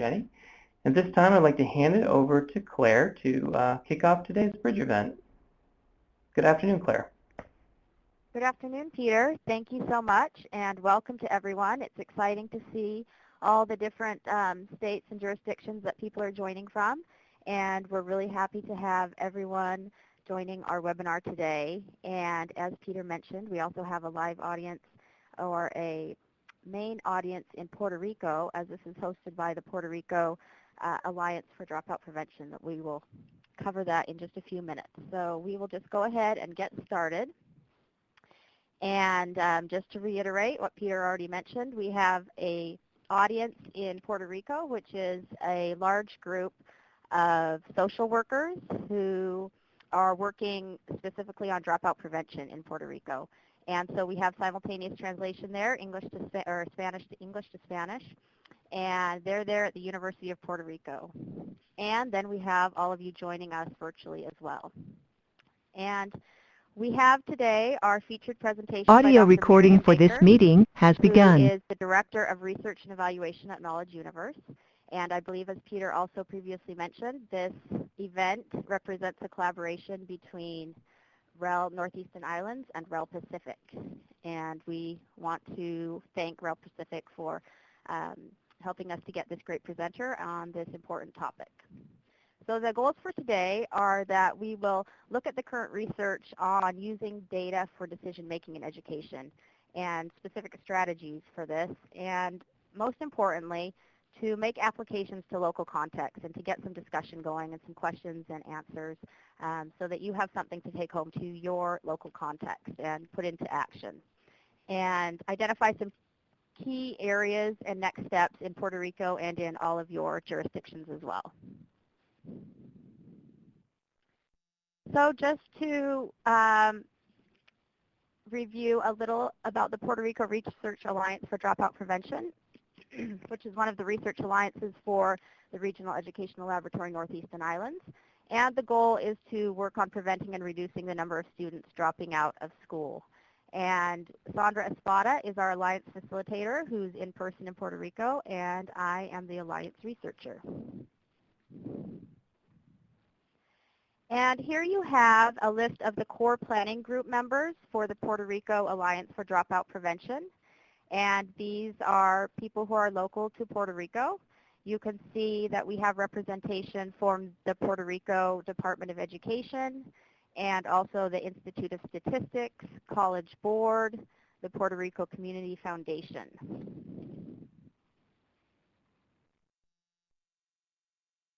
Jenny. At this time, I'd like to hand it over to Claire to kick off today's bridge event. Good afternoon, Claire. Good afternoon, Peter. Thank you so much, and welcome to everyone. It's exciting to see all the different states and jurisdictions that people are joining from, and we're really happy to have everyone joining our webinar today. And as Peter mentioned, we also have a live audience or a main audience in Puerto Rico, as this is hosted by the Puerto Rico Alliance for Dropout Prevention. That we will cover that in just a few minutes. So we will just go ahead and get started. And just to reiterate what Peter already mentioned, we have an audience in Puerto Rico, which is a large group of social workers who are working specifically on dropout prevention in Puerto Rico. And so we have simultaneous translation there, Spanish to English to Spanish. And they're there at the University of Puerto Rico. And then we have all of you joining us virtually as well. And we have today our featured presentation by Audio Dr. recording Myriam for this Baker, meeting has begun. who is the Director of Research and Evaluation at Knowledge Universe. And I believe, as Peter also previously mentioned, this event represents a collaboration between REL Northeast Islands and REL Pacific. And we want to thank REL Pacific for helping us to get this great presenter on this important topic. So the goals for today are that we will look at the current research on using data for decision making in education and specific strategies for this, and most importantly, to make applications to local context and to get some discussion going and some questions and answers so that you have something to take home to your local context and put into action. And identify some key areas and next steps in Puerto Rico and in all of your jurisdictions as well. So just to review a little about the Puerto Rico Research Alliance for Dropout Prevention, which is one of the research alliances for the Regional Educational Laboratory Northeast Islands. And the goal is to work on preventing and reducing the number of students dropping out of school. And Sandra Espada is our alliance facilitator, who's in person in Puerto Rico, and I am the alliance researcher. And here you have a list of the core planning group members for the Puerto Rico Alliance for Dropout Prevention. And these are people who are local to Puerto Rico. You can see that we have representation from the Puerto Rico Department of Education and also the Institute of Statistics, College Board, the Puerto Rico Community Foundation.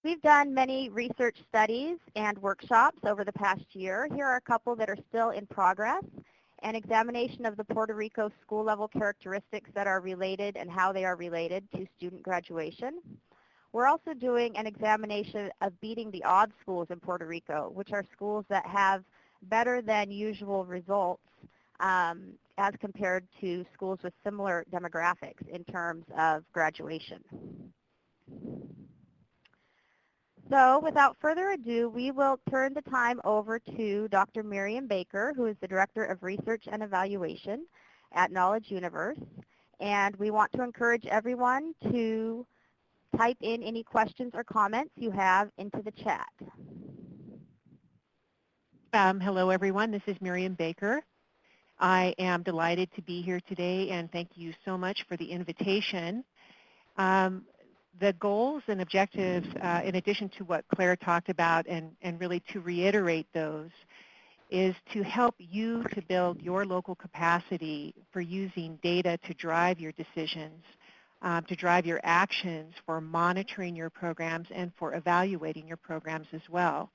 We've done many research studies and workshops over the past year. Here are a couple that are still in progress. An examination of the Puerto Rico school-level characteristics that are related and how they are related to student graduation. We're also doing an examination of beating the odd schools in Puerto Rico, which are schools that have better than usual results as compared to schools with similar demographics in terms of graduation. So without further ado, we will turn the time over to Dr. Myriam Baker, who is the Director of Research and Evaluation at Knowledge Universe. And we want to encourage everyone to type in any questions or comments you have into the chat. Hello, everyone. This is Myriam Baker. I am delighted to be here today, and thank you so much for the invitation. The goals and objectives, in addition to what Claire talked about, and really to reiterate those, is to help you to build your local capacity for using data to drive your decisions, to drive your actions for monitoring your programs and for evaluating your programs as well.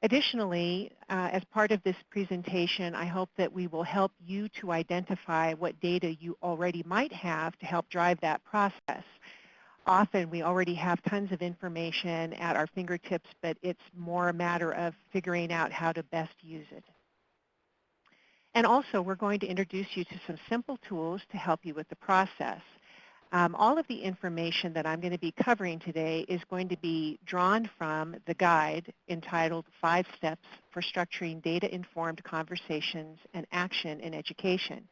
Additionally, as part of this presentation, I hope that we will help you to identify what data you already might have to help drive that process. Often we already have tons of information at our fingertips, but it's more a matter of figuring out how to best use it. And also, we're going to introduce you to some simple tools to help you with the process. All of the information that I'm going to be covering today is going to be drawn from the guide entitled 5 Steps for Structuring Data-Informed Conversations and Action in Education.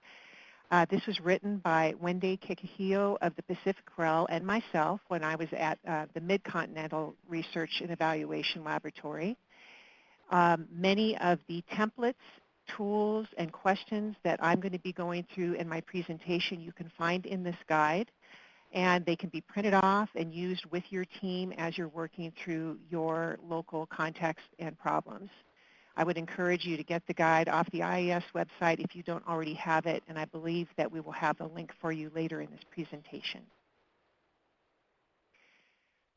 This was written by Wende Kekihio of the Pacific REL and myself when I was at the Mid-Continental Research and Evaluation Laboratory. Many of the templates, tools, and questions that I'm going to be going through in my presentation you can find in this guide, and they can be printed off and used with your team as you're working through your local context and problems. I would encourage you to get the guide off the IES website if you don't already have it, and I believe that we will have a link for you later in this presentation.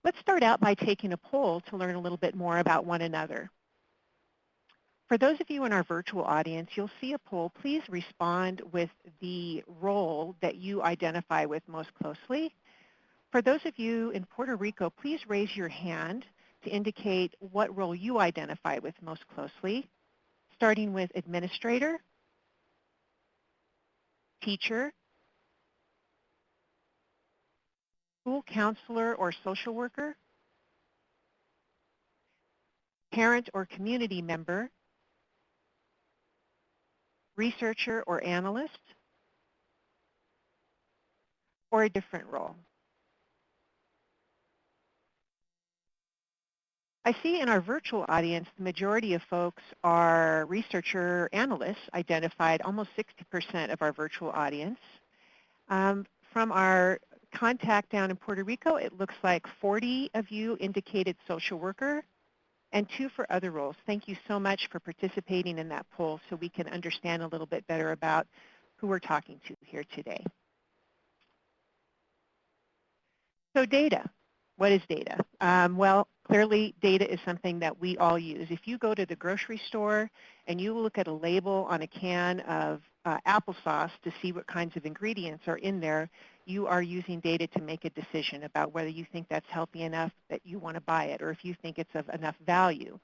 Let's start out by taking a poll to learn a little bit more about one another. For those of you in our virtual audience, you'll see a poll. Please respond with the role that you identify with most closely. For those of you in Puerto Rico, please raise your hand to indicate what role you identify with most closely, starting with administrator, teacher, school counselor or social worker, parent or community member, researcher or analyst, or a different role. I see in our virtual audience, the majority of folks are researcher analysts identified, almost 60% of our virtual audience. From our contact down in Puerto Rico, it looks like 40 of you indicated social worker and 2 for other roles. Thank you so much for participating in that poll so we can understand a little bit better about who we're talking to here today. So data. What is data? Well, clearly data is something that we all use. If you go to the grocery store and you look at a label on a can of applesauce to see what kinds of ingredients are in there, you are using data to make a decision about whether you think that's healthy enough that you want to buy it or if you think it's of enough value.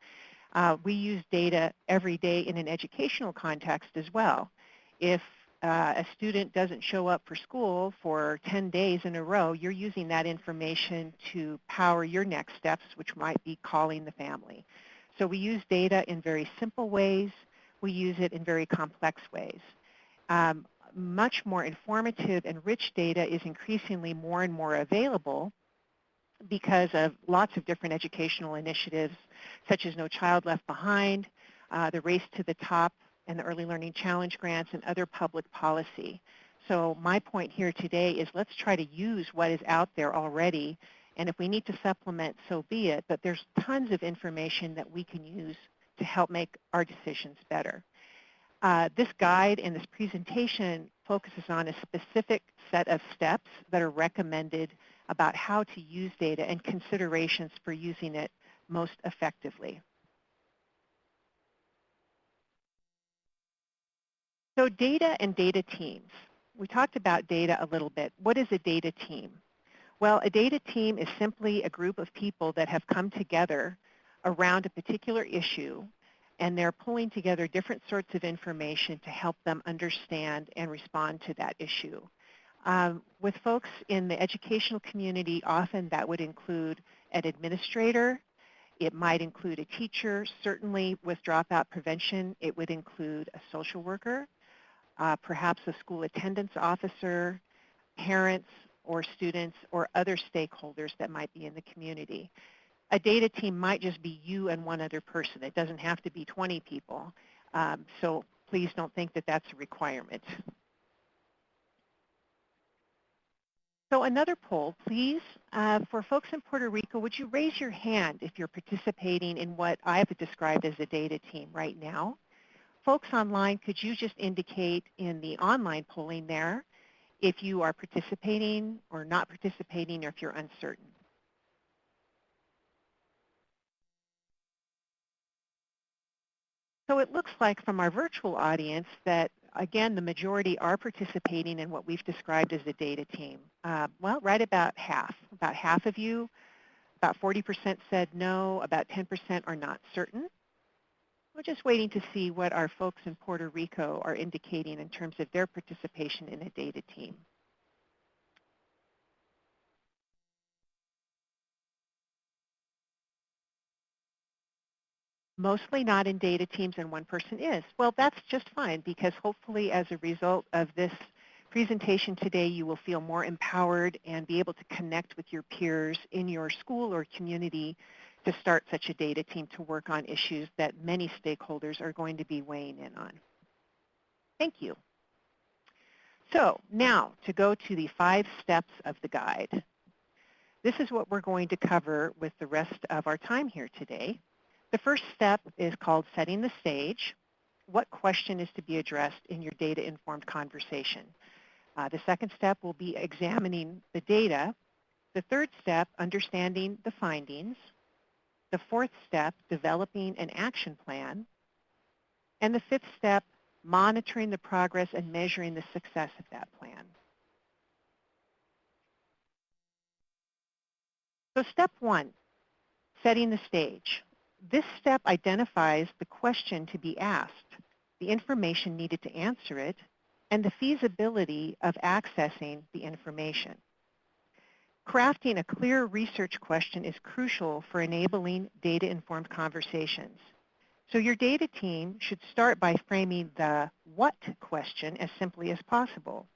We use data every day in an educational context as well. If a student doesn't show up for school for 10 days in a row, you're using that information to power your next steps, which might be calling the family. So we use data in very simple ways. We use it in very complex ways. Much more informative and rich data is increasingly more and more available because of lots of different educational initiatives, such as No Child Left Behind, the Race to the Top, and the Early Learning Challenge grants and other public policy. So my point here today is let's try to use what is out there already, and if we need to supplement, so be it, but there's tons of information that we can use to help make our decisions better. This guide and this presentation focuses on a specific set of steps that are recommended about how to use data and considerations for using it most effectively. So data and data teams. We talked about data a little bit. What is a data team? Well, a data team is simply a group of people that have come together around a particular issue, and they're pulling together different sorts of information to help them understand and respond to that issue. With folks in the educational community, often that would include an administrator. It might include a teacher. Certainly with Dropout Prevention, it would include a social worker, perhaps a school attendance officer, parents or students, or other stakeholders that might be in the community. A data team might just be you and one other person. It doesn't have to be 20 people. So please don't think that that's a requirement. So another poll, please. For folks in Puerto Rico, would you raise your hand if you're participating in what I've described as a data team right now? Folks online, could you just indicate in the online polling there if you are participating or not participating or if you're uncertain? So it looks like from our virtual audience that, again, the majority are participating in what we've described as a data team. Well, right about half. About half of you, about 40% said no, about 10% are not certain. We're just waiting to see what our folks in Puerto Rico are indicating in terms of their participation in a data team. Mostly not in data teams and one person is. Well, that's just fine because hopefully as a result of this presentation today, you will feel more empowered and be able to connect with your peers in your school or community to start such a data team to work on issues that many stakeholders are going to be weighing in on. Thank you. So now to go to the 5 steps of the guide. This is what we're going to cover with the rest of our time here today. The first step is called setting the stage. What question is to be addressed in your data-informed conversation? The second step will be examining the data. The third step, understanding the findings. The fourth step, developing an action plan. And the fifth step, monitoring the progress and measuring the success of that plan. So step 1, setting the stage. This step identifies the question to be asked, the information needed to answer it, and the feasibility of accessing the information. Crafting a clear research question is crucial for enabling data-informed conversations. So your data team should start by framing the what question as simply as possible.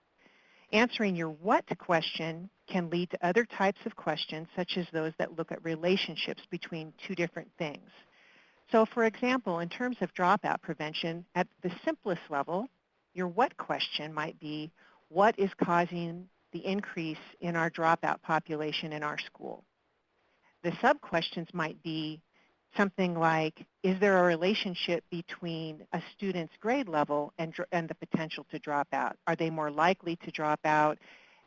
Answering your what question can lead to other types of questions, such as those that look at relationships between 2 different things. So for example, in terms of dropout prevention, at the simplest level, your what question might be, what is causing the increase in our dropout population in our school? The sub-questions might be something like, is there a relationship between a student's grade level and the potential to drop out? Are they more likely to drop out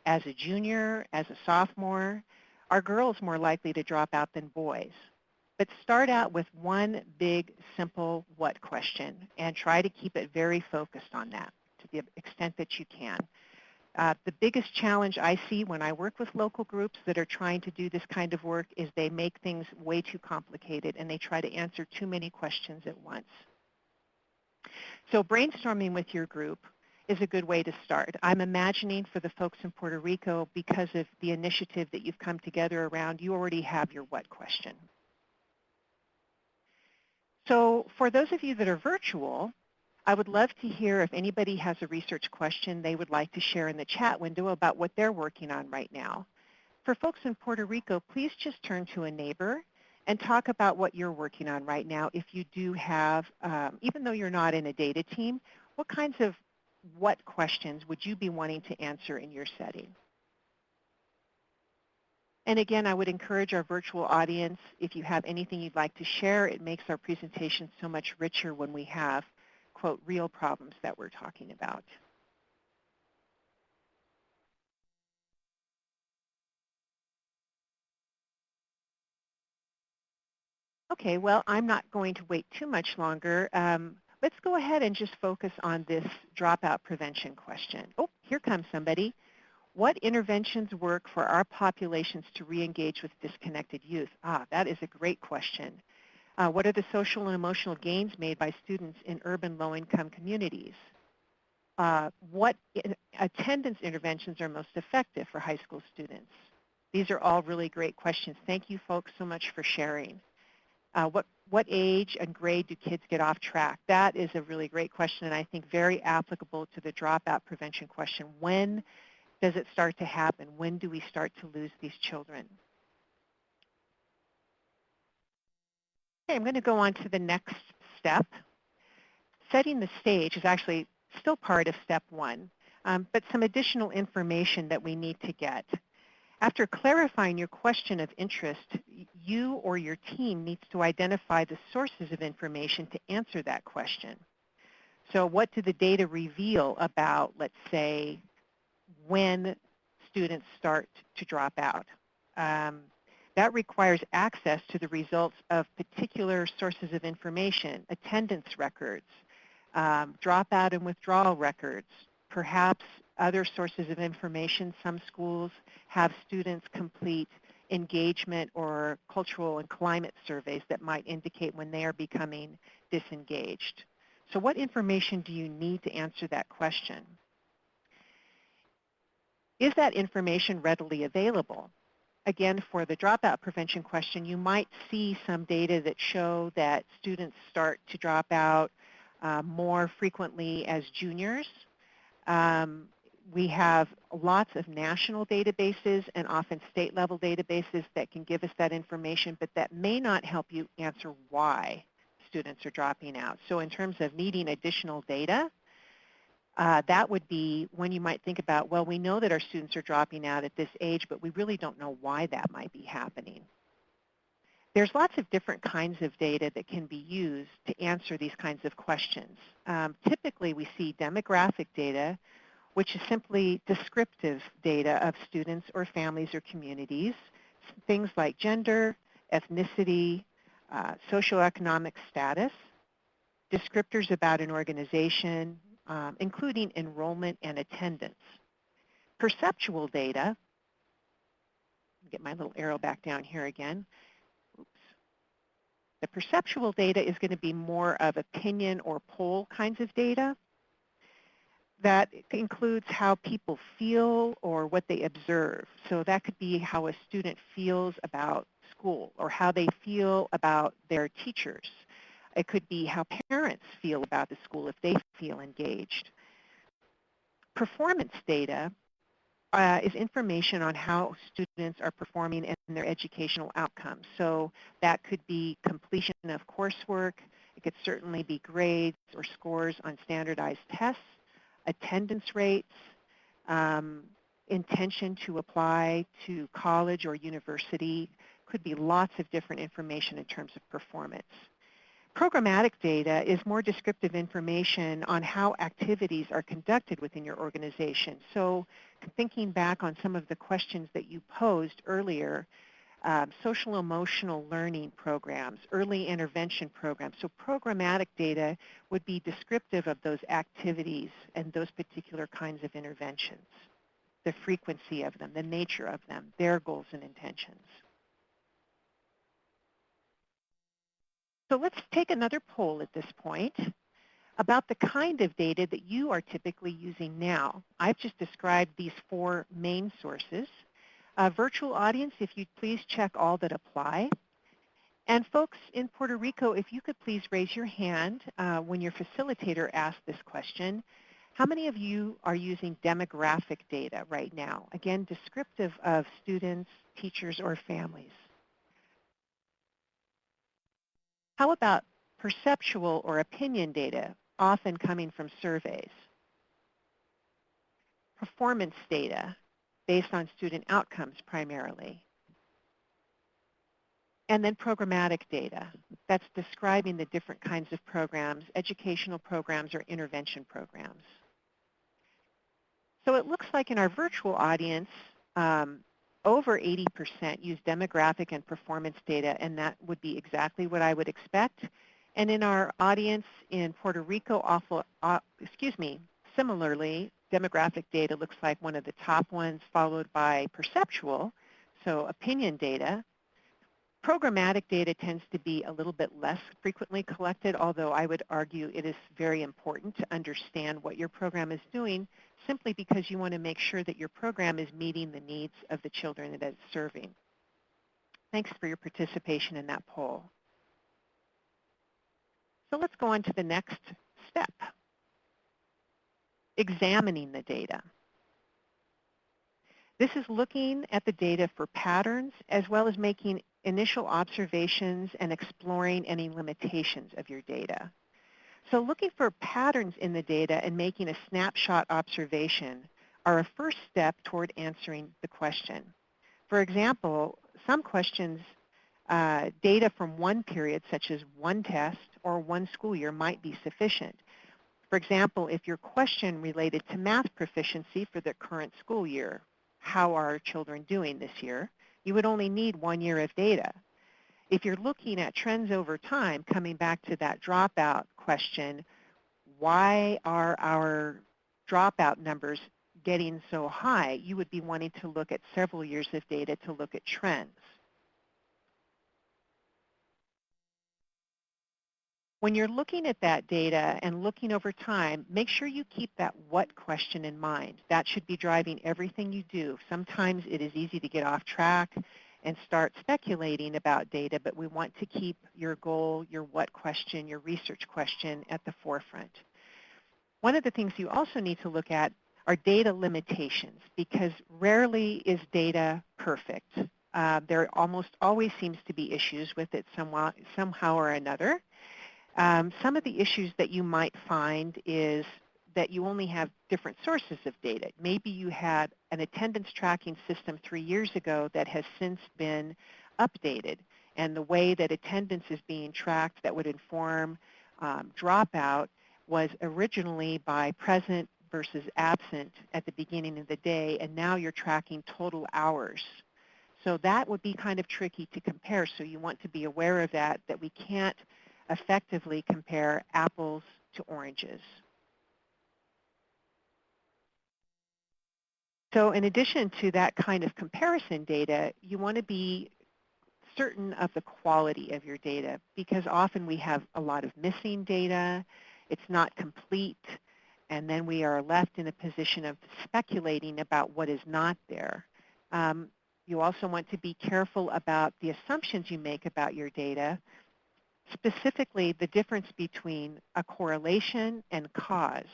as a junior, as a sophomore? Are girls more likely to drop out than boys? But start out with one big, simple what question and try to keep it very focused on that to the extent that you can. The biggest challenge I see when I work with local groups that are trying to do this kind of work is they make things way too complicated and they try to answer too many questions at once. So brainstorming with your group is a good way to start. I'm imagining for the folks in Puerto Rico, because of the initiative that you've come together around, you already have your what question. So for those of you that are virtual, I would love to hear if anybody has a research question they would like to share in the chat window about what they're working on right now. For folks in Puerto Rico, please just turn to a neighbor and talk about what you're working on right now. If you do have, even though you're not in a data team, what kinds of what questions would you be wanting to answer in your setting? And again, I would encourage our virtual audience, if you have anything you'd like to share, it makes our presentation so much richer when we have, quote, real problems that we're talking about. Okay, well, I'm not going to wait too much longer. Let's go ahead and just focus on this dropout prevention question. Oh, here comes somebody. What interventions work for our populations to re-engage with disconnected youth? That is a great question. What are the social and emotional gains made by students in urban low-income communities? What attendance interventions are most effective for high school students? These are all really great questions. Thank you folks so much for sharing. What age and grade do kids get off track? That is a really great question, and I think very applicable to the dropout prevention question. When does it start to happen? When do we start to lose these children? Okay, I'm going to go on to the next step. Setting the stage is actually still part of step 1, but some additional information that we need to get. After clarifying your question of interest, you or your team needs to identify the sources of information to answer that question. So what do the data reveal about, let's say, when students start to drop out? That requires access to the results of particular sources of information, attendance records, dropout and withdrawal records, perhaps other sources of information. Some schools have students complete engagement or cultural and climate surveys that might indicate when they are becoming disengaged. So what information do you need to answer that question? Is that information readily available? Again, for the dropout prevention question, you might see some data that show that students start to drop out more frequently as juniors. We have lots of national databases and often state-level databases that can give us that information, but that may not help you answer why students are dropping out. So in terms of needing additional data, that would be when you might think about, well, we know that our students are dropping out at this age, but we really don't know why that might be happening. There's lots of different kinds of data that can be used to answer these kinds of questions. Typically, we see demographic data, which is simply descriptive data of students or families or communities, things like gender, ethnicity, socioeconomic status, descriptors about an organization, including enrollment and attendance. Perceptual data, get my little arrow back down here again. Oops. The perceptual data is going to be more of opinion or poll kinds of data. That includes how people feel or what they observe. So that could be how a student feels about school or how they feel about their teachers. It could be how parents feel about the school if they feel engaged. Performance data is information on how students are performing in their educational outcomes. So that could be completion of coursework. It could certainly be grades or scores on standardized tests, attendance rates, intention to apply to college or university. Could be lots of different information in terms of performance. Programmatic data is more descriptive information on how activities are conducted within your organization. So thinking back on some of the questions that you posed earlier, social emotional learning programs, early intervention programs. So programmatic data would be descriptive of those activities and those particular kinds of interventions, the frequency of them, the nature of them, their goals and intentions. So let's take another poll at this point about the kind of data that you are typically using now. I've just described these 4 main sources. Virtual audience, if you'd please check all that apply. And folks in Puerto Rico, if you could please raise your hand when your facilitator asks this question. How many of you are using demographic data right now? Again, descriptive of students, teachers, or families. How about perceptual or opinion data, often coming from surveys? Performance data, based on student outcomes primarily. And then programmatic data, that's describing the different kinds of programs, educational programs or intervention programs. So it looks like in our virtual audience, over 80% use demographic and performance data, and that would be exactly what I would expect. And in our audience in Puerto Rico, similarly, demographic data looks like one of the top ones, followed by perceptual, so opinion data. Programmatic data tends to be a little bit less frequently collected, although I would argue it is very important to understand what your program is doing, simply because you want to make sure that your program is meeting the needs of the children that it's serving. Thanks for your participation in that poll. So let's go on to the next step, examining the data. This is looking at the data for patterns as well as making initial observations and exploring any limitations of your data. So looking for patterns in the data and making a snapshot observation are a first step toward answering the question. For example, some questions, data from one period, such as one test or one school year, might be sufficient. For example, if your question related to math proficiency for the current school year, how are our children doing this year, you would only need 1 year of data. If you're looking at trends over time, coming back to that dropout question, why are our dropout numbers getting so high? You would be wanting to look at several years of data to look at trends. When you're looking at that data and looking over time, make sure you keep that what question in mind. That should be driving everything you do. Sometimes it is easy to get off track and start speculating about data, but we want to keep your goal, your what question, your research question at the forefront. One of the things you also need to look at are data limitations, because rarely is data perfect. There almost always seems to be issues with it somehow or another. Some of the issues that you might find is that you only have different sources of data. Maybe you had an attendance tracking system 3 years ago that has since been updated, and the way that attendance is being tracked that would inform dropout was originally by present versus absent at the beginning of the day, and now you're tracking total hours. So that would be kind of tricky to compare, so you want to be aware of that we can't effectively compare apples to oranges. So in addition to that kind of comparison data, you want to be certain of the quality of your data, because often we have a lot of missing data, it's not complete, and then we are left in a position of speculating about what is not there. You also want to be careful about the assumptions you make about your data, specifically the difference between a correlation and cause.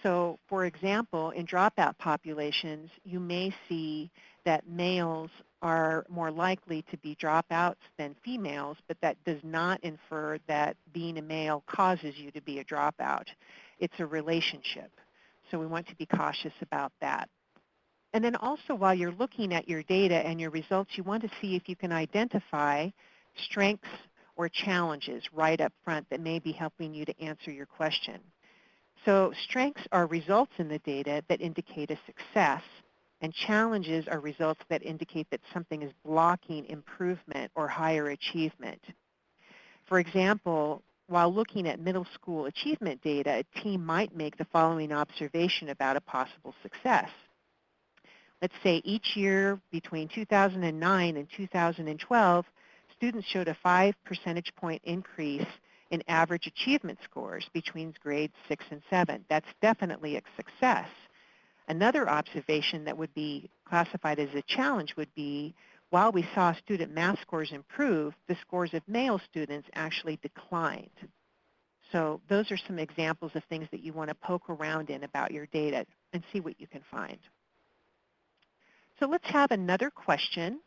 So, for example, in dropout populations, you may see that males are more likely to be dropouts than females, but that does not infer that being a male causes you to be a dropout. It's a relationship. So we want to be cautious about that. And then also, while you're looking at your data and your results, you want to see if you can identify strengths or challenges right up front that may be helping you to answer your question. So strengths are results in the data that indicate a success, and challenges are results that indicate that something is blocking improvement or higher achievement. For example, while looking at middle school achievement data, a team might make the following observation about a possible success. Let's say each year between 2009 and 2012, students showed a 5 percentage point increase in average achievement scores between grades 6 and 7. That's definitely a success. Another observation that would be classified as a challenge would be, while we saw student math scores improve, the scores of male students actually declined. So those are some examples of things that you want to poke around in about your data and see what you can find. So let's have another question.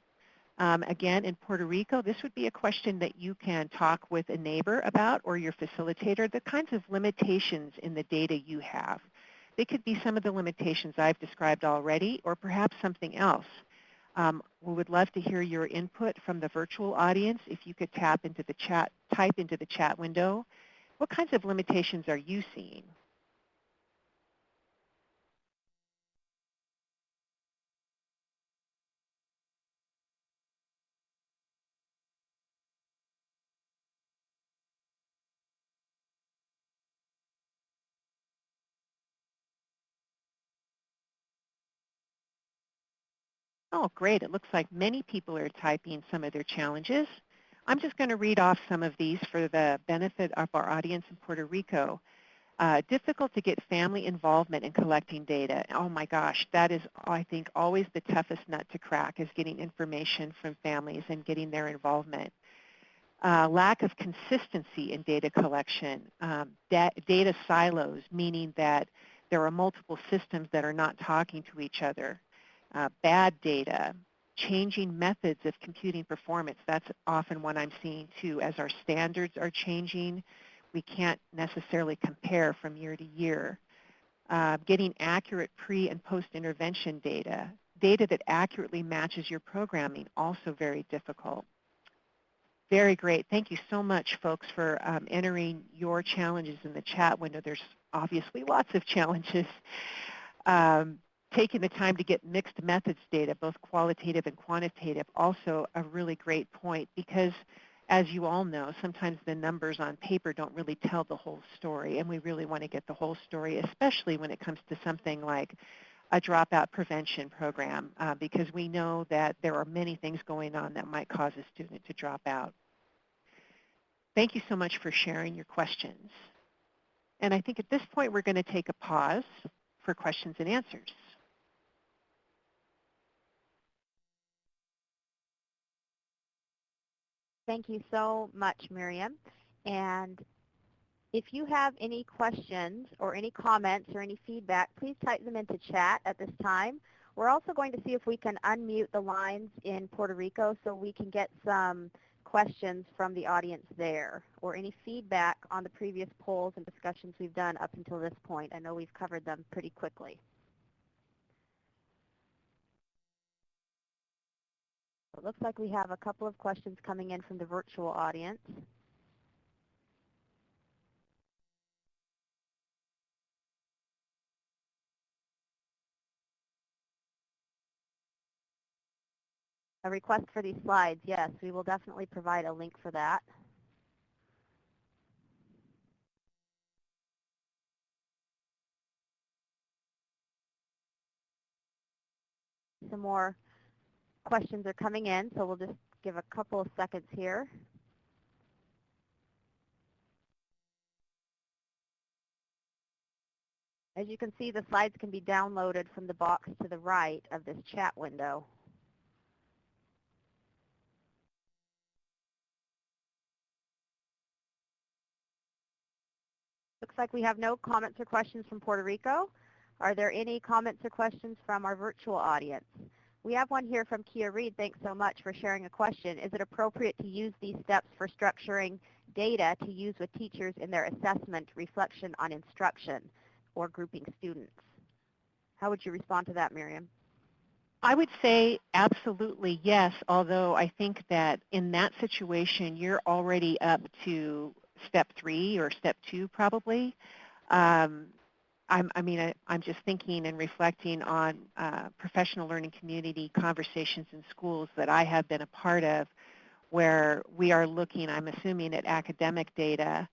Again, in Puerto Rico, this would be a question that you can talk with a neighbor about or your facilitator, the kinds of limitations in the data you have. They could be some of the limitations I've described already, or perhaps something else. We would love to hear your input from the virtual audience. If you could type into the chat window, what kinds of limitations are you seeing? Oh, great. It looks like many people are typing some of their challenges. I'm just going to read off some of these for the benefit of our audience in Puerto Rico. Difficult to get family involvement in collecting data. Oh my gosh, that is, I think, always the toughest nut to crack, is getting information from families and getting their involvement. Lack of consistency in data collection. Data silos, meaning that there are multiple systems that are not talking to each other. Bad data, changing methods of computing performance. That's often what I'm seeing too. As our standards are changing, we can't necessarily compare from year to year. Getting accurate pre- and post-intervention data, data that accurately matches your programming, also very difficult. Very great. Thank you so much, folks, for entering your challenges in the chat window. There's obviously lots of challenges. Taking the time to get mixed methods data, both qualitative and quantitative, also a really great point, because as you all know, sometimes the numbers on paper don't really tell the whole story, and we really want to get the whole story, especially when it comes to something like a dropout prevention program, because we know that there are many things going on that might cause a student to drop out. Thank you so much for sharing your questions. And I think at this point we're going to take a pause for questions and answers. Thank you so much, Myriam. And If you have any questions or any comments or any feedback, please type them into chat at this time. We're also going to see if we can unmute the lines in Puerto Rico so we can get some questions from the audience there, or any feedback on the previous polls and discussions we've done up until this point. I know we've covered them pretty quickly. It looks like we have a couple of questions coming in from the virtual audience. A request for these slides, yes, we will definitely provide a link for that. Some more questions are coming in, so we'll just give a couple of seconds here. As you can see, the slides can be downloaded from the box to the right of this chat window. Looks like we have no comments or questions from Puerto Rico. Are there any comments or questions from our virtual audience? We have one here from Kia Reed. Thanks so much for sharing a question. Is it appropriate to use these steps for structuring data to use with teachers in their assessment, reflection on instruction, or grouping students? How would you respond to that, Myriam? I would say absolutely yes, although I think that in that situation, you're already up to step 3 or step 2 probably. I'm just thinking and reflecting on professional learning community conversations in schools that I have been a part of, where we are looking, I'm assuming, at academic data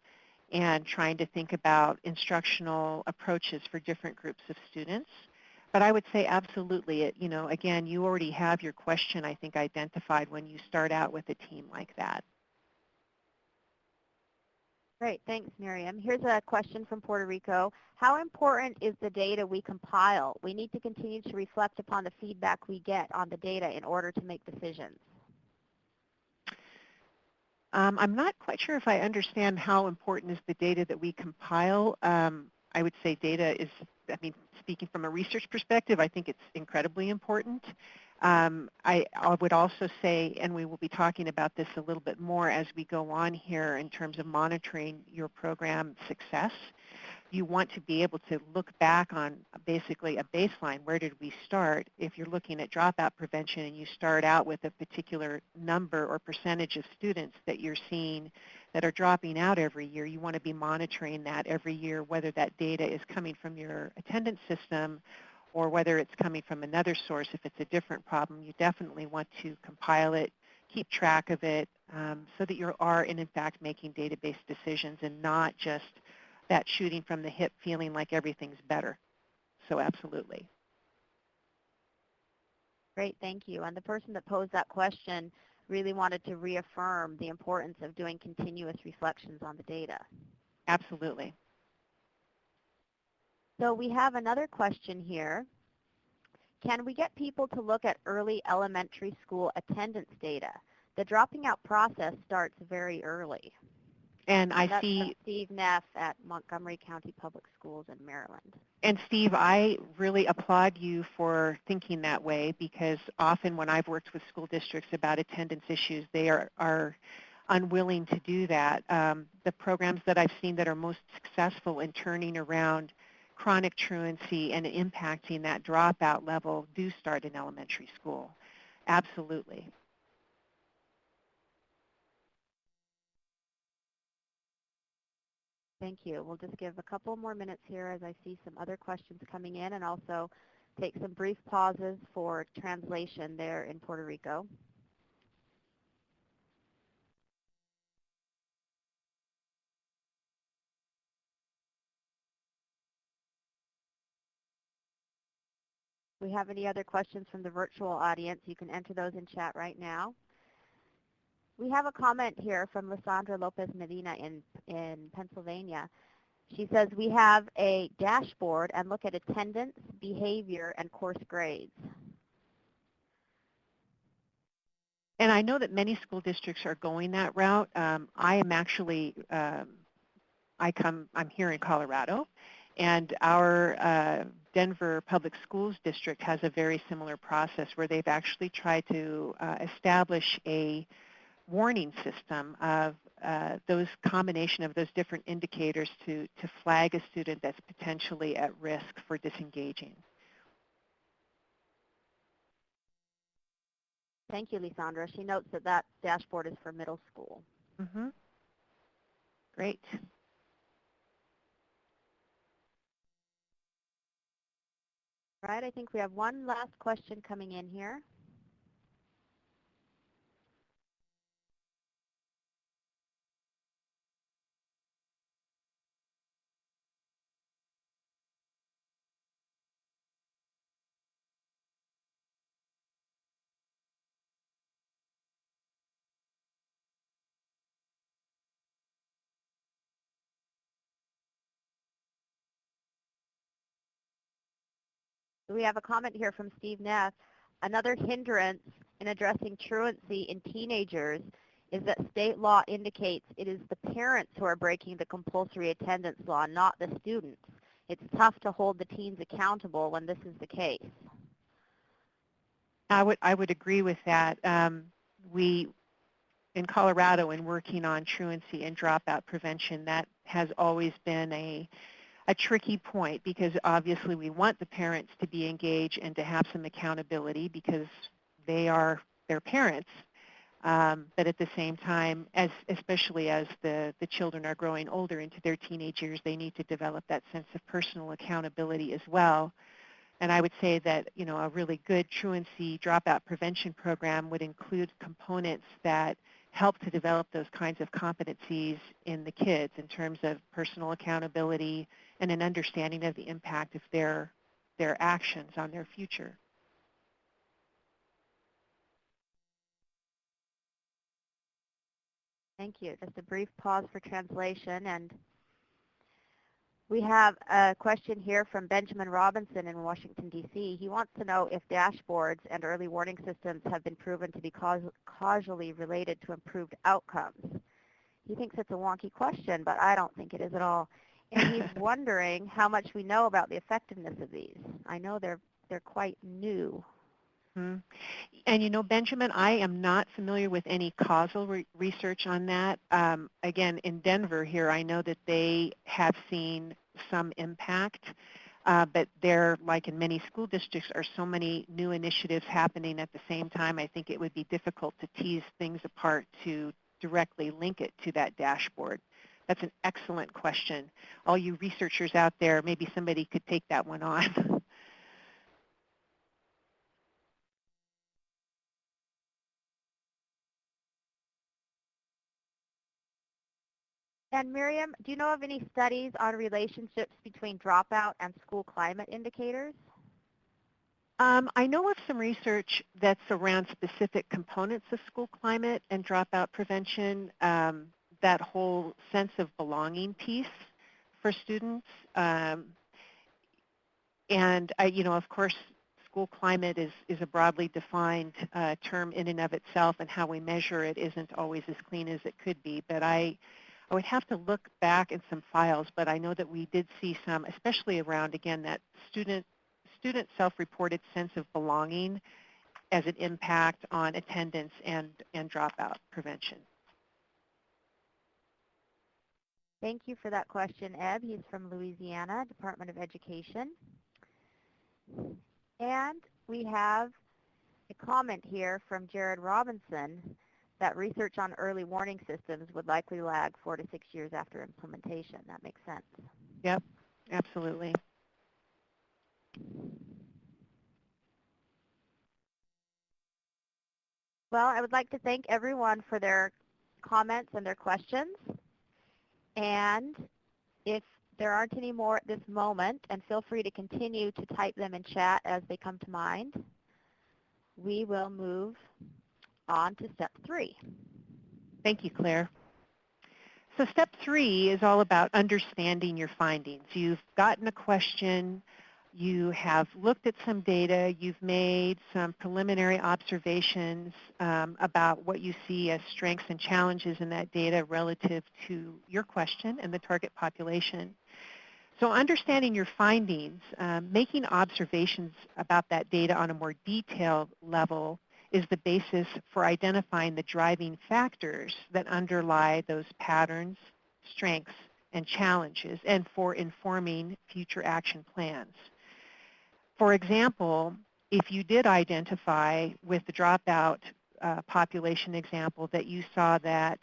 and trying to think about instructional approaches for different groups of students. But I would say absolutely, again, you already have your question, I think, identified when you start out with a team like that. Great, thanks, Myriam. Here's a question from Puerto Rico. How important is the data we compile? We need to continue to reflect upon the feedback we get on the data in order to make decisions. I'm not quite sure if I understand how important is the data that we compile. I would say data is, speaking from a research perspective, I think it's incredibly important. I would also say, and we will be talking about this a little bit more as we go on here in terms of monitoring your program success, you want to be able to look back on basically a baseline. Where did we start? If you're looking at dropout prevention and you start out with a particular number or percentage of students that you're seeing that are dropping out every year, you want to be monitoring that every year, whether that data is coming from your attendance system or whether it's coming from another source. If it's a different problem, you definitely want to compile it, keep track of it, so that you are in fact making database decisions and not just that shooting from the hip feeling like everything's better. So absolutely. Great, thank you. And the person that posed that question really wanted to reaffirm the importance of doing continuous reflections on the data. Absolutely. So we have another question here. Can we get people to look at early elementary school attendance data? The dropping out process starts very early. And I That's see Steve Neff at Montgomery County Public Schools in Maryland. And Steve, I really applaud you for thinking that way, because often when I've worked with school districts about attendance issues, they are unwilling to do that. The programs that I've seen that are most successful in turning around chronic truancy and impacting that dropout level do start in elementary school. Absolutely. Thank you. We'll just give a couple more minutes here as I see some other questions coming in, and also take some brief pauses for translation there in Puerto Rico. If we have any other questions from the virtual audience, you can enter those in chat right now. We have a comment here from Lysandra Lopez Medina in Pennsylvania. She says, we have a dashboard and look at attendance, behavior, and course grades. And I know that many school districts are going that route. I am actually I'm here in Colorado, and our Denver Public Schools District has a very similar process where they've actually tried to establish a warning system of those combination of those different indicators to flag a student that's potentially at risk for disengaging. Thank you, Lisandra. She notes that that dashboard is for middle school. Mm-hmm. Great. All right, I think we have one last question coming in here. We have a comment here from Steve Neff. Another hindrance in addressing truancy in teenagers is that state law indicates it is the parents who are breaking the compulsory attendance law, not the students. It's tough to hold the teens accountable when this is the case. I would agree with that. We in Colorado, in working on truancy and dropout prevention, that has always been a tricky point, because obviously we want the parents to be engaged and to have some accountability because they are their parents. But at the same time, especially as the children are growing older into their teenage years, they need to develop that sense of personal accountability as well. And I would say that, you know, a really good truancy dropout prevention program would include components that help to develop those kinds of competencies in the kids in terms of personal accountability and an understanding of the impact of their actions on their future. Thank you. Just a brief pause for translation, and we have a question here from Benjamin Robinson in Washington, D.C. He wants to know if dashboards and early warning systems have been proven to be causally related to improved outcomes. He thinks it's a wonky question, but I don't think it is at all. And he's wondering how much we know about the effectiveness of these. I know they're quite new. Mm-hmm. And you know, Benjamin, I am not familiar with any causal research on that. Again, in Denver here, I know that they have seen some impact, but there, like in many school districts, are so many new initiatives happening at the same time. I think it would be difficult to tease things apart to directly link it to that dashboard. That's an excellent question. All you researchers out there, maybe somebody could take that one on. And Myriam, do you know of any studies on relationships between dropout and school climate indicators? I know of some research that's around specific components of school climate and dropout prevention, that whole sense of belonging piece for students. And, you know, of course, school climate is a broadly defined term in and of itself, and how we measure it isn't always as clean as it could be. But I would have to look back in some files, but I know that we did see some, especially around, again, that student self-reported sense of belonging as an impact on attendance and dropout prevention. Thank you for that question, Eb. He's from Louisiana, Department of Education. And we have a comment here from Jared Robinson that research on early warning systems would likely lag 4 to 6 years after implementation. That makes sense. Yep, absolutely. Well, I would like to thank everyone for their comments and their questions. And if there aren't any more at this moment, and feel free to continue to type them in chat as they come to mind, we will move on to step 3. Thank you, Claire. So step 3 is all about understanding your findings. You've gotten a question. You have looked at some data. You've made some preliminary observations about what you see as strengths and challenges in that data relative to your question and the target population. So understanding your findings, making observations about that data on a more detailed level is the basis for identifying the driving factors that underlie those patterns, strengths, and challenges, and for informing future action plans. For example, if you did identify with the dropout population example that you saw that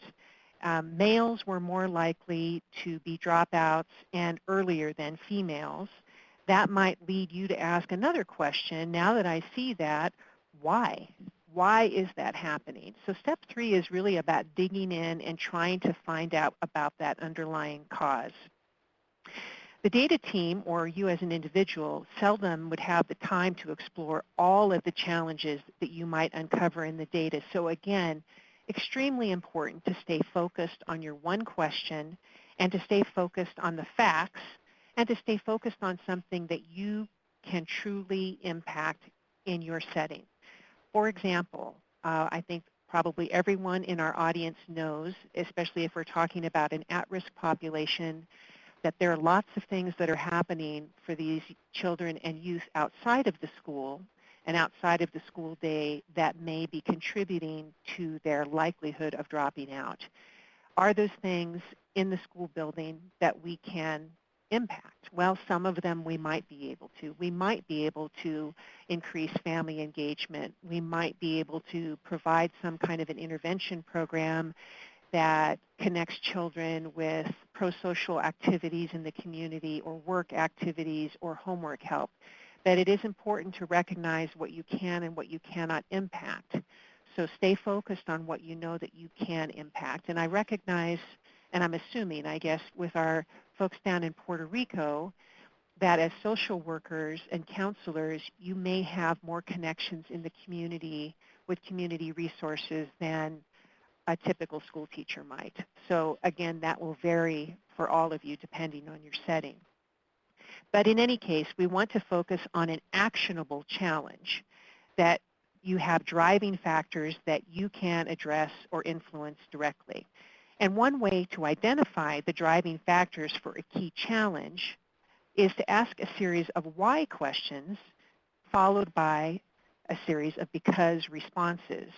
males were more likely to be dropouts and earlier than females, that might lead you to ask another question. Now that I see that, why? Why is that happening? So step 3 is really about digging in and trying to find out about that underlying cause. The data team, or you as an individual, seldom would have the time to explore all of the challenges that you might uncover in the data. So again, extremely important to stay focused on your one question and to stay focused on the facts and to stay focused on something that you can truly impact in your setting. For example, I think probably everyone in our audience knows, especially if we're talking about an at-risk population, that there are lots of things that are happening for these children and youth outside of the school and outside of the school day that may be contributing to their likelihood of dropping out. Are those things in the school building that we can impact? Well, some of them we might be able to. We might be able to increase family engagement. We might be able to provide some kind of an intervention program that connects children with pro-social activities in the community or work activities or homework help. That it is important to recognize what you can and what you cannot impact. So stay focused on what you know that you can impact. And I recognize, and I'm assuming, I guess, with our folks down in Puerto Rico, that as social workers and counselors, you may have more connections in the community with community resources than a typical school teacher might. So again, that will vary for all of you depending on your setting. But in any case, we want to focus on an actionable challenge that you have driving factors that you can address or influence directly. And one way to identify the driving factors for a key challenge is to ask a series of why questions followed by a series of because responses.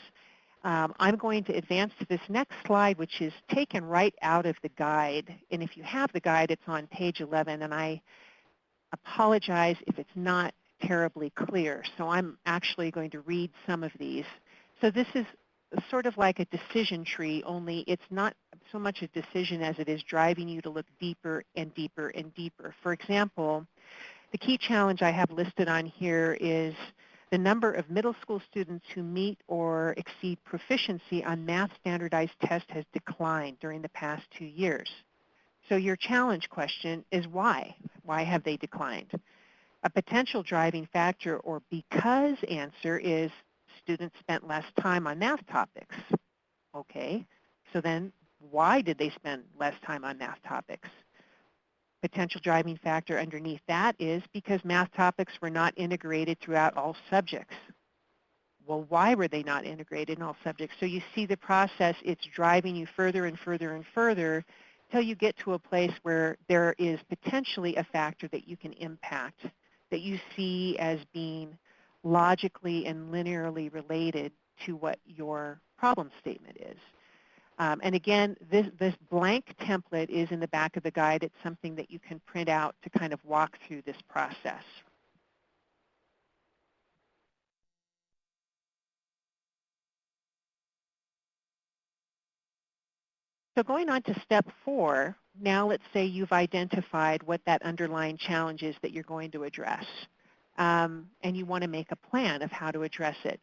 I'm going to advance to this next slide, which is taken right out of the guide. And if you have the guide, it's on page 11, and I apologize if it's not terribly clear. So I'm actually going to read some of these. So this is sort of like a decision tree, only it's not so much a decision as it is driving you to look deeper and deeper and deeper. For example, the key challenge I have listed on here is the number of middle school students who meet or exceed proficiency on math standardized tests has declined during the past 2 years. So your challenge question is why? Why have they declined? A potential driving factor or because answer is students spent less time on math topics. Okay, so then why did they spend less time on math topics? Potential driving factor underneath that is because math topics were not integrated throughout all subjects. Well, why were they not integrated in all subjects? So you see the process, it's driving you further and further and further till you get to a place where there is potentially a factor that you can impact, that you see as being logically and linearly related to what your problem statement is. And again, this blank template is in the back of the guide. It's something that you can print out to kind of walk through this process. So going on to step 4, now let's say you've identified what that underlying challenge is that you're going to address. And you want to make a plan of how to address it.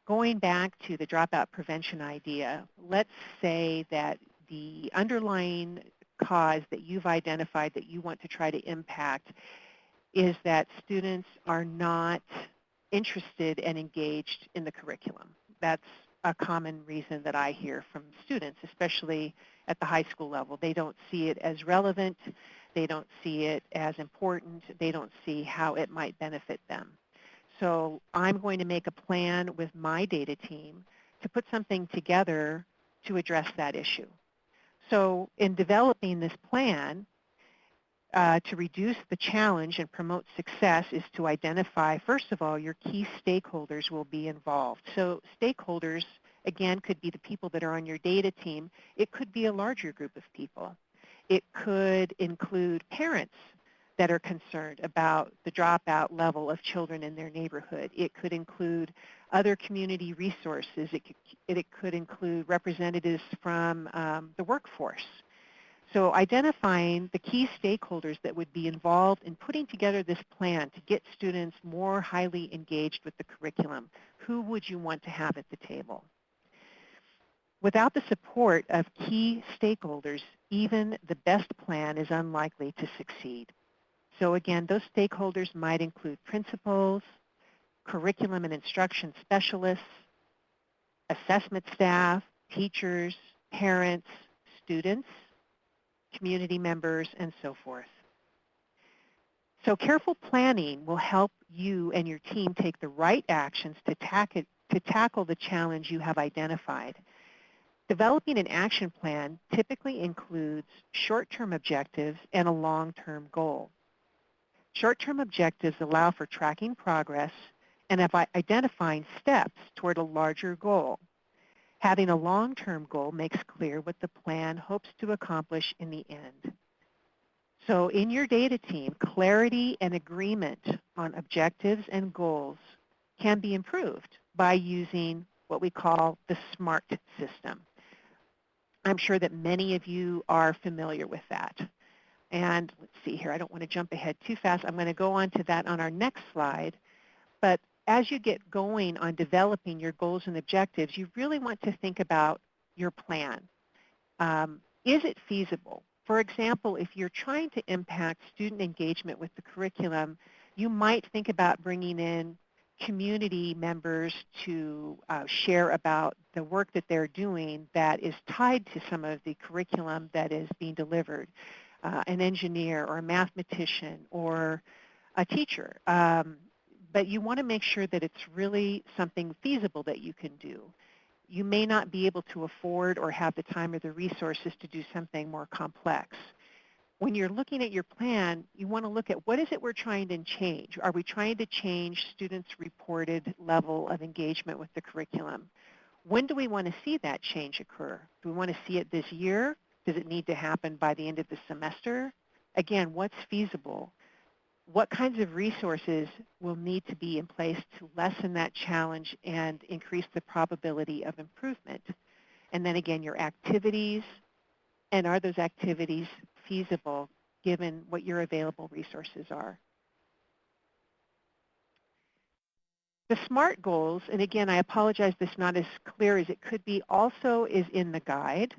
Going back to the dropout prevention idea, let's say that the underlying cause that you've identified that you want to try to impact is that students are not interested and engaged in the curriculum. That's a common reason that I hear from students, especially at the high school level. They don't see it as relevant. they don't see it as important, they don't see how it might benefit them. So I'm going to make a plan with my data team to put something together to address that issue. So in developing this plan, to reduce the challenge and promote success is to identify, first of all, your key stakeholders will be involved. So stakeholders, again, could be the people that are on your data team. It could be a larger group of people. It could include parents that are concerned about the dropout level of children in their neighborhood. It could include other community resources. It could include representatives from the workforce. So identifying the key stakeholders that would be involved in putting together this plan to get students more highly engaged with the curriculum. Who would you want to have at the table? Without the support of key stakeholders, even the best plan is unlikely to succeed. So again, those stakeholders might include principals, curriculum and instruction specialists, assessment staff, teachers, parents, students, community members, and so forth. So careful planning will help you and your team take the right actions to tackle the challenge you have identified. Developing an action plan typically includes short-term objectives and a long-term goal. Short-term objectives allow for tracking progress and of identifying steps toward a larger goal. Having a long-term goal makes clear what the plan hopes to accomplish in the end. So in your data team, clarity and agreement on objectives and goals can be improved by using what we call the SMART system. I'm sure that many of you are familiar with that. And let's see here, I don't want to jump ahead too fast. I'm going to go on to that on our next slide. But as you get going on developing your goals and objectives, you really want to think about your plan. Is it feasible? For example, if you're trying to impact student engagement with the curriculum, you might think about bringing in community members to share about the work that they're doing that is tied to some of the curriculum that is being delivered, an engineer or a mathematician or a teacher. But you want to make sure that it's really something feasible that you can do. You may not be able to afford or have the time or the resources to do something more complex. When you're looking at your plan, you want to look at what is it we're trying to change. Are we trying to change students' reported level of engagement with the curriculum? When do we want to see that change occur? Do we want to see it this year? Does it need to happen by the end of the semester? Again, what's feasible? What kinds of resources will need to be in place to lessen that challenge and increase the probability of improvement? And then again, your activities, and are those activities feasible given what your available resources are? The SMART goals, and again, I apologize this is not as clear as it could be, also is in the guide.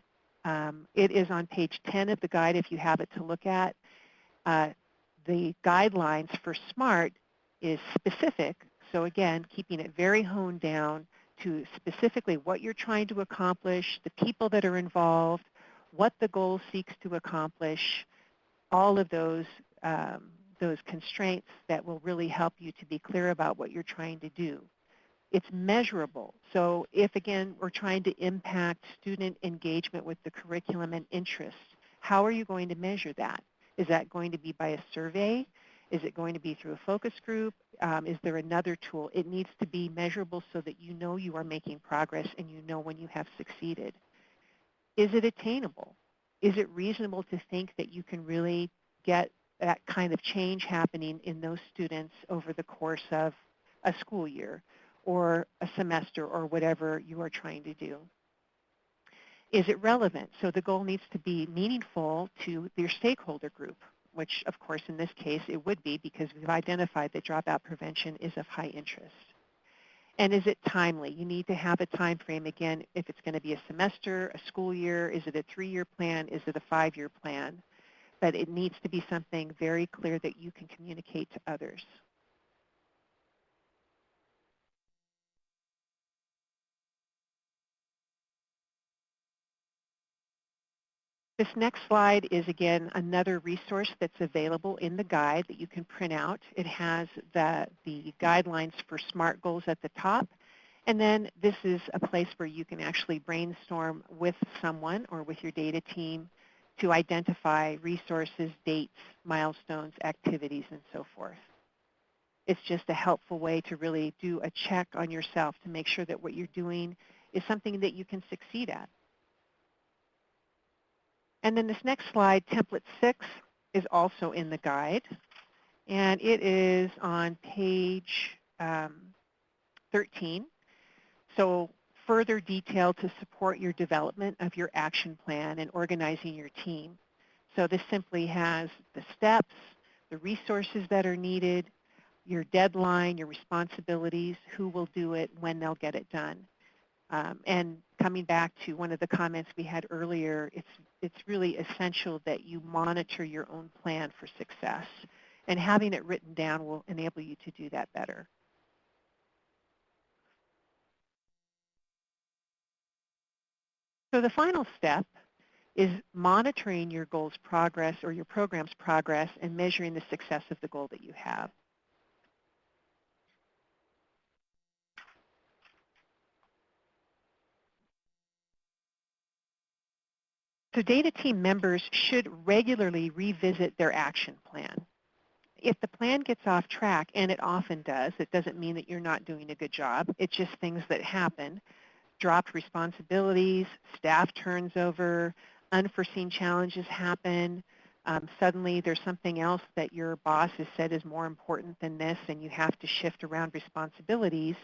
It is on page 10 of the guide if you have it to look at. The guidelines for SMART is specific, so again, keeping it very honed down to specifically what you're trying to accomplish, the people that are involved, what the goal seeks to accomplish, all of those constraints that will really help you to be clear about what you're trying to do. It's measurable. So if, again, we're trying to impact student engagement with the curriculum and interest, how are you going to measure that? Is that going to be by a survey? Is it going to be through a focus group? Is there another tool? It needs to be measurable so that you know you are making progress and you know when you have succeeded. Is it attainable? Is it reasonable to think that you can really get that kind of change happening in those students over the course of a school year or a semester or whatever you are trying to do? Is it relevant? So the goal needs to be meaningful to your stakeholder group, which of course in this case it would be because we've identified that dropout prevention is of high interest. And is it timely? You need to have a time frame, again, if it's going to be a semester, a school year, is it a 3-year plan, is it a 5-year plan? But it needs to be something very clear that you can communicate to others. This next slide is, again, another resource that's available in the guide that you can print out. It has the guidelines for SMART goals at the top, and then this is a place where you can actually brainstorm with someone or with your data team to identify resources, dates, milestones, activities, and so forth. It's just a helpful way to really do a check on yourself to make sure that what you're doing is something that you can succeed at. And then this next slide, template 6, is also in the guide, and it is on page 13. So further detail to support your development of your action plan and organizing your team. So this simply has the steps, the resources that are needed, your deadline, your responsibilities, who will do it, when they'll get it done. And coming back to one of the comments we had earlier, it's really essential that you monitor your own plan for success. And having it written down will enable you to do that better. So the final step is monitoring your goal's progress or your program's progress and measuring the success of the goal that you have. So data team members should regularly revisit their action plan. If the plan gets off track, and it often does, it doesn't mean that you're not doing a good job. It's just things that happen. Dropped responsibilities, staff turns over, unforeseen challenges happen. Suddenly there's something else that your boss has said is more important than this, and you have to shift around responsibilities.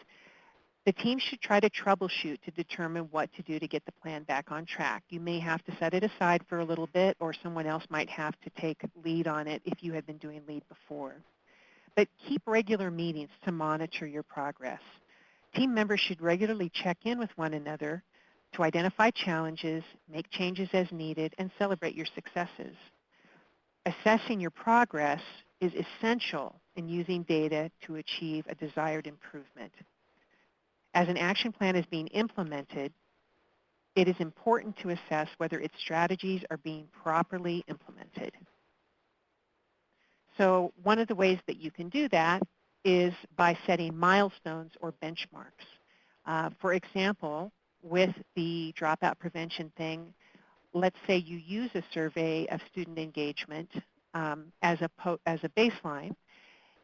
The team should try to troubleshoot to determine what to do to get the plan back on track. You may have to set it aside for a little bit, or someone else might have to take lead on it if you had been doing lead before. But keep regular meetings to monitor your progress. Team members should regularly check in with one another to identify challenges, make changes as needed, and celebrate your successes. Assessing your progress is essential in using data to achieve a desired improvement. As an action plan is being implemented, it is important to assess whether its strategies are being properly implemented. So one of the ways that you can do that is by setting milestones or benchmarks. For example, with the dropout prevention thing, let's say you use a survey of student engagement as a baseline,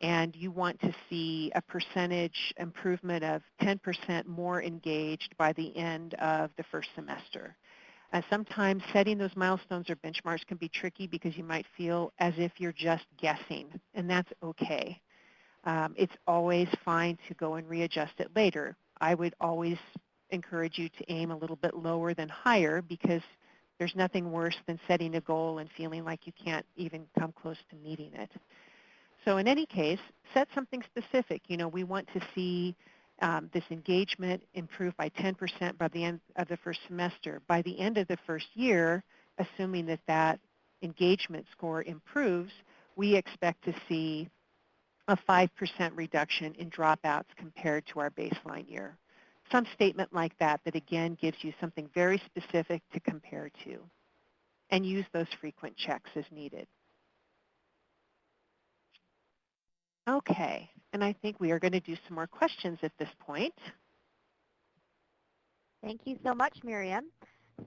and you want to see a percentage improvement of 10% more engaged by the end of the first semester. Sometimes setting those milestones or benchmarks can be tricky because you might feel as if you're just guessing, and that's okay. It's always fine to go and readjust it later. I would always encourage you to aim a little bit lower than higher, because there's nothing worse than setting a goal and feeling like you can't even come close to meeting it. So in any case, set something specific. You know, we want to see this engagement improve by 10% by the end of the first semester. By the end of the first year, assuming that that engagement score improves, we expect to see a 5% reduction in dropouts compared to our baseline year. Some statement like that that again gives you something very specific to compare to, and use those frequent checks as needed. Okay, and I think we are going to do some more questions at this point. Thank you so much, Myriam.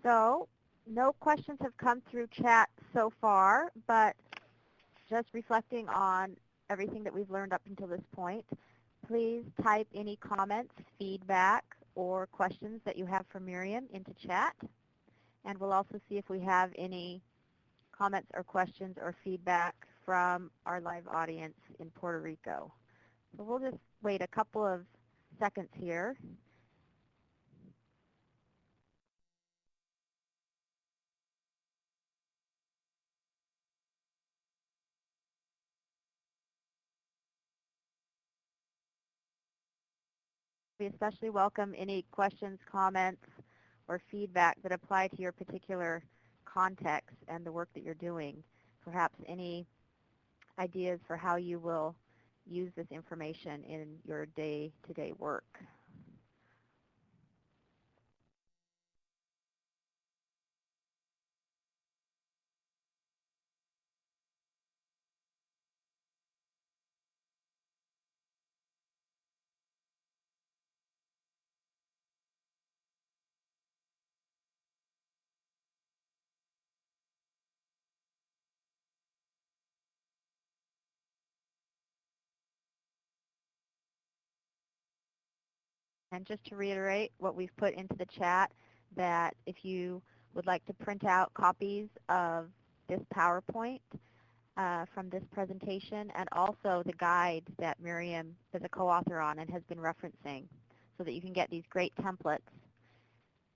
So no questions have come through chat so far, but just reflecting on everything that we've learned up until this point, please type any comments, feedback, or questions that you have for Myriam into chat. And we'll also see if we have any comments or questions or feedback from our live audience in Puerto Rico. So we'll just wait a couple of seconds here. We especially welcome any questions, comments, or feedback that apply to your particular context and the work that you're doing. Perhaps any ideas for how you will use this information in your day-to-day work. And just to reiterate what we've put into the chat, that if you would like to print out copies of this PowerPoint from this presentation, and also the guide that Myriam is a co-author on and has been referencing, so that you can get these great templates,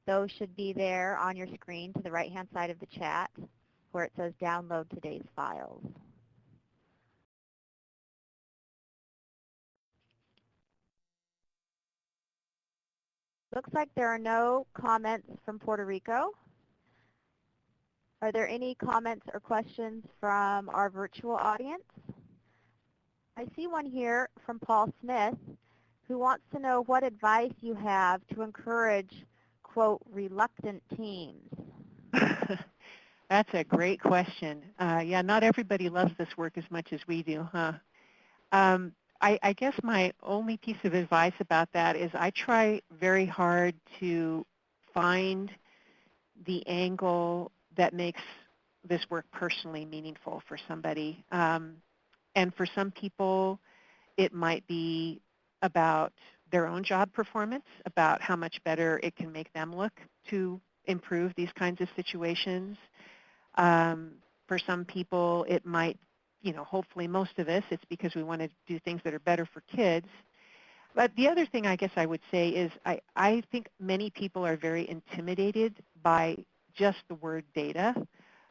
those should be there on your screen to the right-hand side of the chat where it says download today's files. Looks like there are no comments from Puerto Rico. Are there any comments or questions from our virtual audience? I see one here from Paul Smith, who wants to know what advice you have to encourage, quote, reluctant teams. That's a great question. Yeah, not everybody loves this work as much as we do, huh? I guess my only piece of advice about that is I try very hard to find the angle that makes this work personally meaningful for somebody. And for some people, it might be about their own job performance, about how much better it can make them look to improve these kinds of situations. For some people, it might, hopefully most of us, it's because we want to do things that are better for kids. But the other thing I guess I would say is I think many people are very intimidated by just the word data.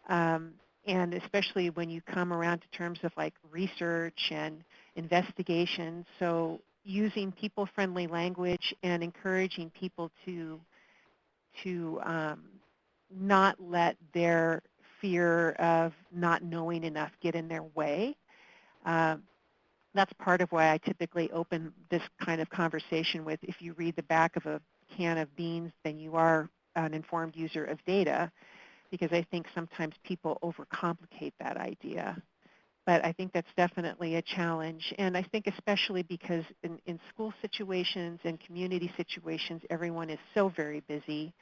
And especially when you come around to terms of like research and investigation. So using people-friendly language and encouraging people to not let their fear of not knowing enough get in their way. That's part of why I typically open this kind of conversation with, if you read the back of a can of beans, then you are an informed user of data, because I think sometimes people overcomplicate that idea. But I think that's definitely a challenge. And I think especially because in school situations and community situations, everyone is so very busy.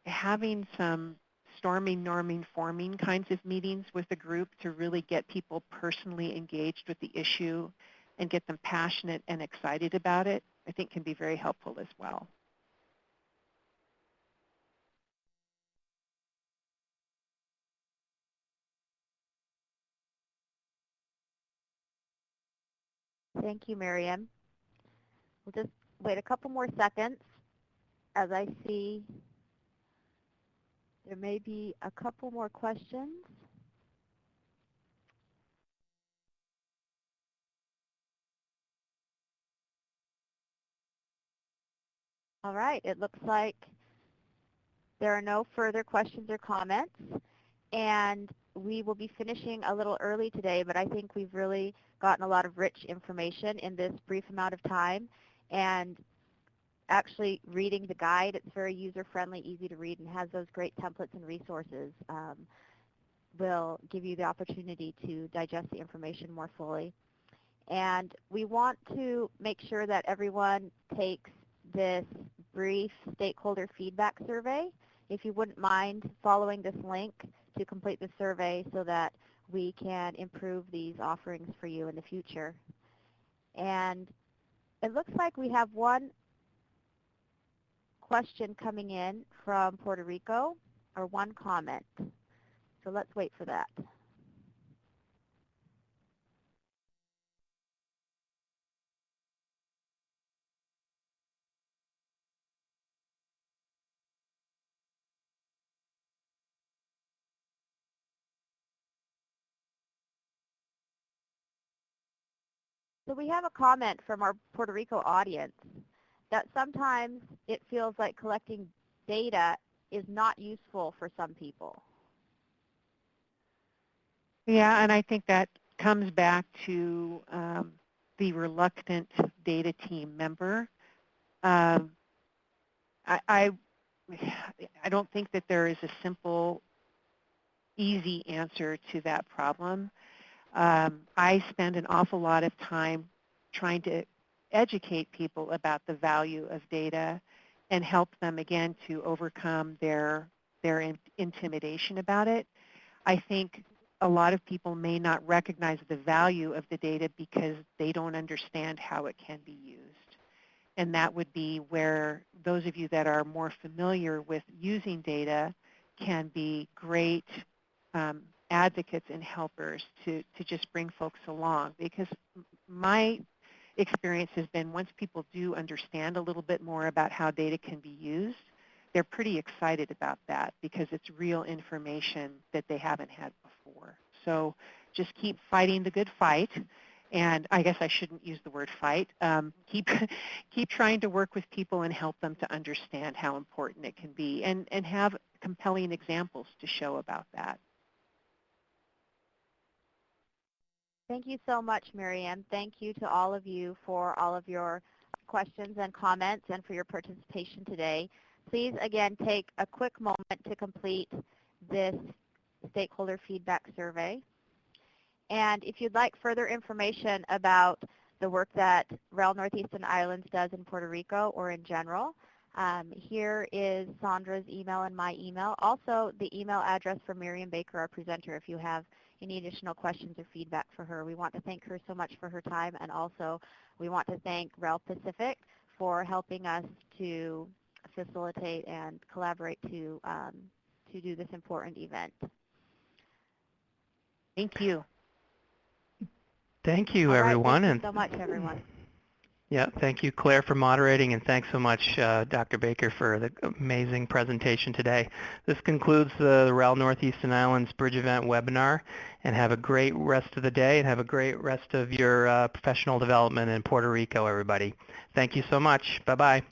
Having some storming, norming, forming kinds of meetings with the group to really get people personally engaged with the issue and get them passionate and excited about it, I think can be very helpful as well. Thank you, Myriam. We'll just wait a couple more seconds as I see there may be a couple more questions. All right, it looks like there are no further questions or comments, and we will be finishing a little early today, but I think we've really gotten a lot of rich information in this brief amount of time. And actually reading the guide, it's very user-friendly, easy to read, and has those great templates and resources. Will give you the opportunity to digest the information more fully. And we want to make sure that everyone takes this brief stakeholder feedback survey. If you wouldn't mind following this link to complete the survey so that we can improve these offerings for you in the future. And it looks like we have one question coming in from Puerto Rico, or one comment. So let's wait for that. So we have a comment from our Puerto Rico audience that sometimes it feels like collecting data is not useful for some people. Yeah, and I think that comes back to the reluctant data team member. Um, I don't think that there is a simple, easy answer to that problem. I spend an awful lot of time trying to educate people about the value of data and help them, again, to overcome their intimidation about it. I think a lot of people may not recognize the value of the data because they don't understand how it can be used. And that would be where those of you that are more familiar with using data can be great advocates and helpers to just bring folks along. Because my experience has been once people do understand a little bit more about how data can be used, they're pretty excited about that because it's real information that they haven't had before. So just keep fighting the good fight. And I guess I shouldn't use the word fight. Keep trying to work with people and help them to understand how important it can be and have compelling examples to show about that. Thank you so much, Myriam. Thank you to all of you for all of your questions and comments and for your participation today. Please, again, take a quick moment to complete this stakeholder feedback survey. And if you'd like further information about the work that REL Northeast Islands does in Puerto Rico or in general, here is Sandra's email and my email. Also, the email address for Myriam Baker, our presenter, if you have any additional questions or feedback for her. We want to thank her so much for her time, and also we want to thank REL Pacific for helping us to facilitate and collaborate to do this important event. Thank you. Thank you, All right, everyone. thank you so much, everyone. Yeah, thank you, Claire, for moderating, and thanks so much, Dr. Baker, for the amazing presentation today. This concludes the REL Northeast Islands Bridge Event webinar, and have a great rest of the day, and have a great rest of your professional development in Puerto Rico, everybody. Thank you so much. Bye-bye.